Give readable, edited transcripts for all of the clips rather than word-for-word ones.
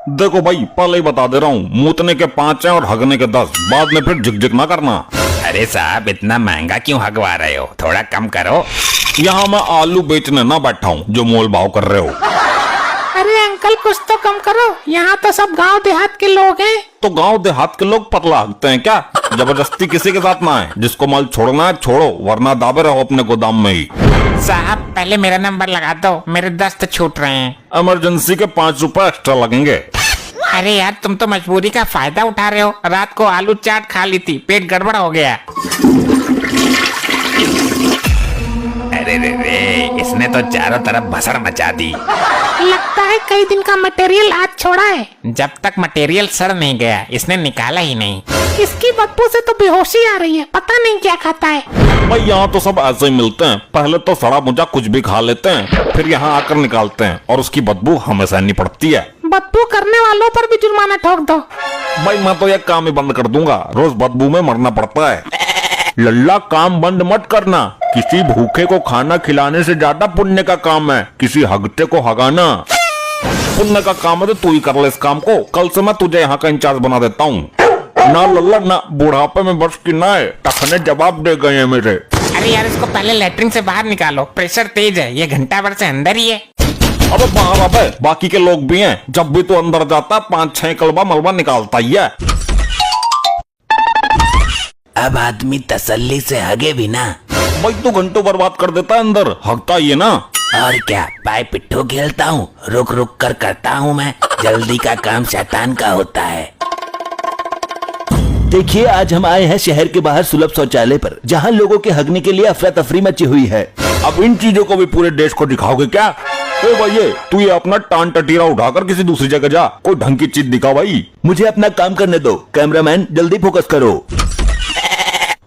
देखो भाई, पहले ही बता दे रहा हूँ, मूतने के 5 हैं और हगने के 10। बाद में फिर झिक ना करना। अरे साहब, इतना महंगा क्यों हगवा रहे हो? थोड़ा कम करो। यहाँ मैं आलू बेचने ना बैठा हूँ जो मोल भाव कर रहे हो। अरे अंकल, कुछ तो कम करो, यहाँ तो सब गांव देहात के लोग हैं। तो गांव देहात के लोग पतला हकते हैं क्या? जबरदस्ती किसी के साथ ना है। जिसको माल छोड़ना है छोड़ो, वरना दाबे रहो अपने गोदाम में ही। साहब, पहले मेरा नंबर लगा दो, मेरे दस्त छूट रहे हैं। इमरजेंसी के 5 रुपए एक्स्ट्रा लगेंगे। अरे यार, तुम तो मजबूरी का फायदा उठा रहे हो। रात को आलू चाट खा ली थी, पेट गड़बड़ हो गया। अरे रे, इसने तो चारों तरफ भसड़ मचा दी। लगता है कई दिन का मटेरियल आज छोड़ा है। जब तक मटेरियल सड़ नहीं गया, इसने निकाला ही नहीं। इसकी बदबू से तो बेहोशी आ रही है, पता नहीं क्या खाता है। भाई यहाँ तो सब ऐसे ही मिलते हैं। पहले तो सड़ा मुझा कुछ भी खा लेते हैं, फिर यहाँ आकर निकालते हैं और उसकी बदबू हमें सहनी पड़ती है। बदबू करने वालों पर भी जुर्माना ठोक दो। भाई मैं तो यह काम ही बंद कर दूंगा, रोज बदबू में मरना पड़ता है। लल्ला, काम बंद मत करना। किसी भूखे को खाना खिलाने से ज्यादा पुण्य का काम है किसी हगते को हगाना। पुण्य का काम है तो तू ही कर ले इस काम को। कल से मैं तुझे यहाँ का इंचार्ज बना देता हूँ। ना लल्ला ना, बुढ़ापे में बस की ना है, टखने जवाब दे गए हैं मेरे। अरे यार, इसको पहले लेटरिन से बाहर निकालो, प्रेशर तेज है, ये घंटा भर से अंदर ही है। अब बाहर अबे, बाकी के लोग भी हैं। जब भी तू अंदर जाता 5-6 कलबा मलबा निकालता ही है। अब आदमी तसल्ली से हगे भी ना। भाई तू घंटों बर्बाद कर देता है अंदर, हगता ही है ना। और क्या, पाए पिट्ठू खेलता हूँ, रुक रुक कर करता हूँ मैं। जल्दी का काम शैतान का होता है। देखिए, आज हम आए हैं शहर के बाहर सुलभ शौचालय पर, जहां लोगों के हगने के लिए अफरा तफरी मची हुई है। अब इन चीजों को भी पूरे देश को दिखाओगे क्या? ए भाई, तू ये अपना टान टटीरा उठाकर किसी दूसरी जगह जा, कोई ढंग की चीज दिखा भाई। मुझे अपना काम करने दो। कैमरामैन, जल्दी फोकस करो।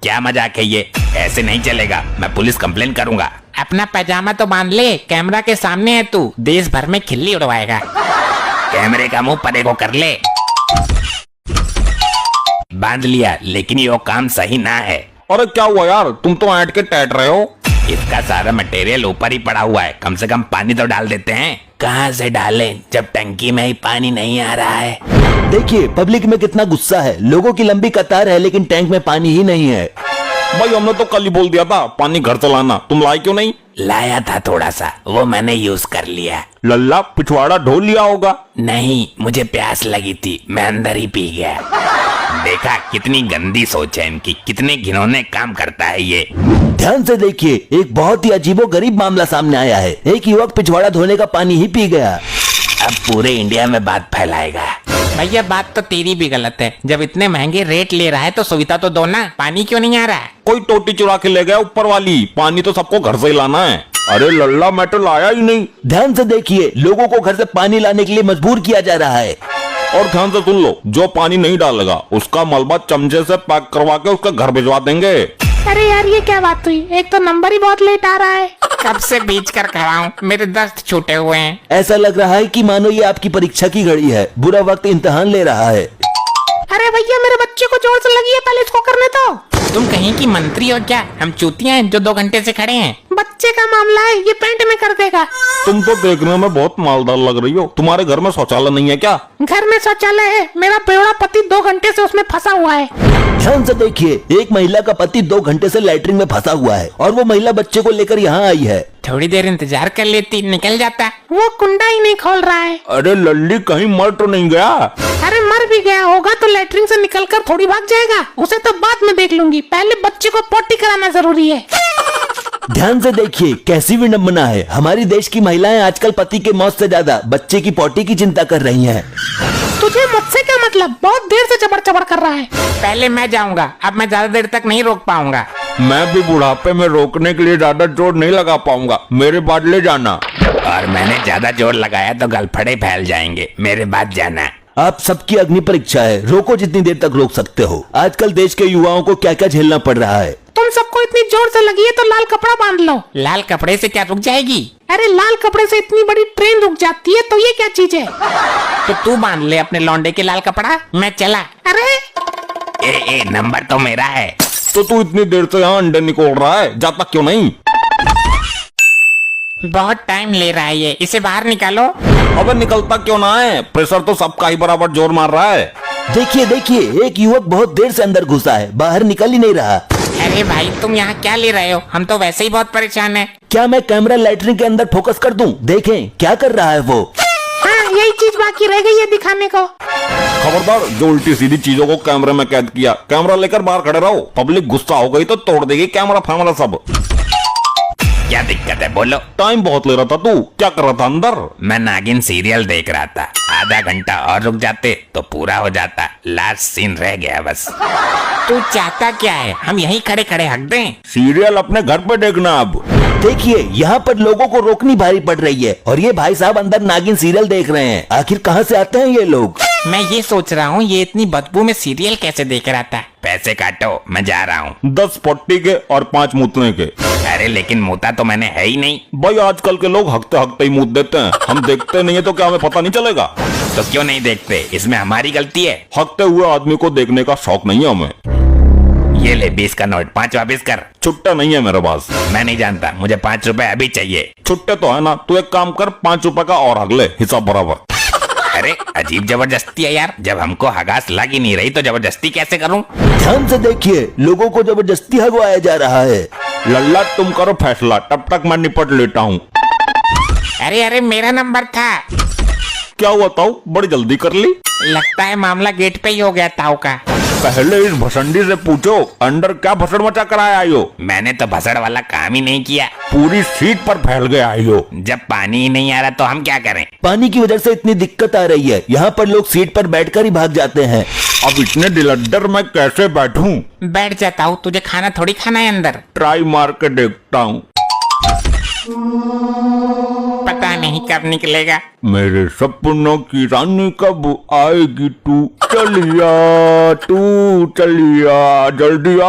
क्या मजाक है ये? ऐसे नहीं चलेगा, मैं पुलिस कंप्लेन करूंगा। अपना पैजामा तो बांध ले, कैमरा के सामने है तू, देश भर में खिल्ली उड़वाएगा। कैमरे का मुंह परे को कर ले। बांध लिया, लेकिन ये काम सही ना है। अरे क्या हुआ यार, तुम तो ऐंठ के टैट रहे हो। इसका सारा मटेरियल ऊपर ही पड़ा हुआ है, कम से कम पानी तो डाल देते हैं। कहाँ से डालें जब टंकी में ही पानी नहीं आ रहा है? देखिए, पब्लिक में कितना गुस्सा है। लोगों की लंबी कतार है, लेकिन टैंक में पानी ही नहीं है। भाई हमने तो कल ही बोल दिया था पानी घर से लाना, तुम लाए क्यों नहीं? लाया था थोड़ा सा, वो मैंने यूज कर लिया। लल्ला, पिछवाड़ा ढो लिया होगा। नहीं, मुझे प्यास लगी थी, मैं अंदर ही पी गया। देखा, कितनी गंदी सोच है इनकी, कितने घिनौने काम करता है ये। ध्यान से देखिए, एक बहुत ही अजीबोगरीब मामला सामने आया है। एक युवक पिछवाड़ा धोने का पानी ही पी गया। अब पूरे इंडिया में बात फैलाएगा। भैया, बात तो तेरी भी गलत है। जब इतने महंगे रेट ले रहा है तो सुविधा तो दो ना। पानी क्यों नहीं आ रहा है? कोई टोटी चुरा के ले गया ऊपर वाली। पानी तो सबको घर से ही लाना है। अरे लल्ला, मैं तो लाया ही नहीं। ध्यान से देखिए, लोगों को घर से पानी लाने के लिए मजबूर किया जा रहा है। और ध्यान से सुन लो, जो पानी नहीं डालेगा उसका मलबा चमचे से पैक करवा के उसके घर भिजवा देंगे। अरे यार, ये क्या बात हुई? एक तो नंबर ही बहुत लेट आ रहा है। कब से बीच कर खड़ा हूँ, मेरे दस्त छूटे हुए हैं। ऐसा लग रहा है कि मानो ये आपकी परीक्षा की घड़ी है, बुरा वक्त इम्तिहान ले रहा है। अरे भैया, मेरे बच्चे को जोर से लगी है, पहले इसको करने दो। तुम कहीं की मंत्री हो क्या? हम चूतियां हैं जो 2 घंटे से खड़े हैं। बच्चे का मामला है, ये पेंट में कर देगा। तुम तो देखने में बहुत मालदार लग रही हो। तुम्हारे घर में शौचालय नहीं है क्या? घर में शौचालय है, मेरा बेवड़ा पति 2 घंटे से उसमें फंसा हुआ है। ध्यान से देखिए, एक महिला का पति 2 घंटे से लैट्रिन में फंसा हुआ है और वो महिला बच्चे को लेकर यहाँ आई है। थोड़ी देर इंतजार कर लेती, निकल जाता। वो कुंडा ही नहीं खोल रहा है। अरे लल्ली, कहीं मर तो नहीं गया? अरे मर भी गया होगा तो लैट्रिन से निकलकर थोड़ी भाग जाएगा। उसे तो बाद में देख लूंगी, पहले बच्चे को पोटी कराना जरूरी है। ध्यान से देखिए, कैसी विडम्बना है। हमारी देश की महिलाएं आजकल पति के मौत से ज्यादा बच्चे की पोटी की चिंता कर रही हैं। तुझे मुझसे क्या मतलब? बहुत देर से चबड़ चबड़ कर रहा है। पहले मैं जाऊंगा, अब मैं ज्यादा देर तक नहीं रोक पाऊंगा। मैं भी बुढ़ापे में रोकने के लिए ज्यादा जोर नहीं लगा पाऊंगा, मेरे बाद ले जाना। और मैंने ज्यादा जोर लगाया तो गलफड़े फैल जाएंगे, मेरे बाद जाना। आप सबकी अग्नि परीक्षा है, रोको जितनी देर तक रोक सकते हो। आजकल देश के युवाओं को क्या क्या झेलना पड़ रहा है। तुम सबको इतनी जोर से लगी है तो लाल कपड़ा बांध लो। लाल कपड़े से क्या रुक जाएगी? अरे लाल कपड़े से इतनी बड़ी ट्रेन रुक जाती है तो ये क्या चीज है? तो तू बांध ले अपने लौंडे के लाल कपड़ा, मैं चला। अरे ए, नंबर तो मेरा है। तो तू इतनी देर से यहाँ अंडे निकोल रहा है, जाता क्यों नहीं? बहुत टाइम ले रहा है ये, इसे बाहर निकालो। अबे निकलता क्यों ना है, प्रेशर तो सबका ही बराबर जोर मार रहा है। देखिए देखिए, एक युवक बहुत देर से अंदर घुसा है, बाहर निकल ही नहीं रहा। अरे भाई तुम यहाँ क्या ले रहे हो, हम तो वैसे ही बहुत परेशान है। क्या मैं कैमरा लैट्रिन के अंदर फोकस कर दूं? देखें क्या कर रहा है वो। हाँ यही चीज बाकी रह गई है दिखाने को। खबरदार, जो उल्टी सीधी चीजों को कैमरे में कैद किया, कैमरा लेकर बाहर खड़े रहो। पब्लिक गुस्सा हो गई तो तोड़ देगी कैमरा फैमरा सब। क्या दिक्कत है बोलो। टाइम बहुत ले रहा था, तू क्या कर रहा था अंदर? मैं नागिन सीरियल देख रहा था, आधा घंटा और रुक जाते तो पूरा हो जाता, लास्ट सीन रह गया बस। तू चाहता क्या है, हम यहीं खड़े खड़े हक दें? सीरियल अपने घर पे देखना अब। देखिए यहाँ पर लोगों को रोकनी भारी पड़ रही है और ये भाई साहब अंदर नागिन सीरियल देख रहे हैं। आखिर कहाँ से आते हैं ये लोग? मैं ये सोच रहा हूँ ये इतनी बदबू में सीरियल कैसे देख रहा था। पैसे काटो, मैं जा रहा हूँ। 10 पट्टी के और 5 मूतने के। अरे लेकिन मुता तो मैंने है ही नहीं। भाई आजकल के लोग हकते हकते ही मूत देते हैं, हम देखते नहीं है तो क्या हमें पता नहीं चलेगा? तो क्यों नहीं देखते, इसमें हमारी गलती है। हकते हुए आदमी को देखने का शौक नहीं है हमें। ये ले 20 का नोट, 5 वापिस कर। छुट्टा नहीं है मेरे पास। मैं नहीं जानता, मुझे 5 रुपए अभी चाहिए। छुट्टे तो है ना, तू एक काम कर, 5 रुपए का और हक ले, हिसाब बराबर। अरे अजीब जबरदस्ती है यार, जब हमको हगास लग ही नहीं रही तो जबरदस्ती कैसे करूं? ध्यान से देखिए, लोगों को जबरदस्ती हगवाया जा रहा है। लल्ला तुम करो फैसला, तब तक मैं निपट लेता हूँ। अरे अरे मेरा नंबर था। क्या हुआ ताऊ, बड़ी जल्दी कर ली? लगता है मामला गेट पे ही हो गया ताऊ का। पहले इस भसंडी से पूछो अंदर क्या भसड़ मचा कर आए आयो। मैंने तो भसड़ वाला काम ही नहीं किया। पूरी सीट पर फैल गए आयो। जब पानी ही नहीं आ रहा तो हम क्या करें? पानी की वजह से इतनी दिक्कत आ रही है, यहाँ पर लोग सीट पर बैठकर ही भाग जाते हैं। अब इतने डिलड्डर मैं कैसे बैठूं? बैठ जाता हूँ, तुझे खाना थोड़ी खाना है अंदर। ट्राई मार के देखता हूँ। पता नहीं कब निकलेगा। मेरे सपनों की रानी कब आएगी तू? चलिया तू चलिया जल्दी आ।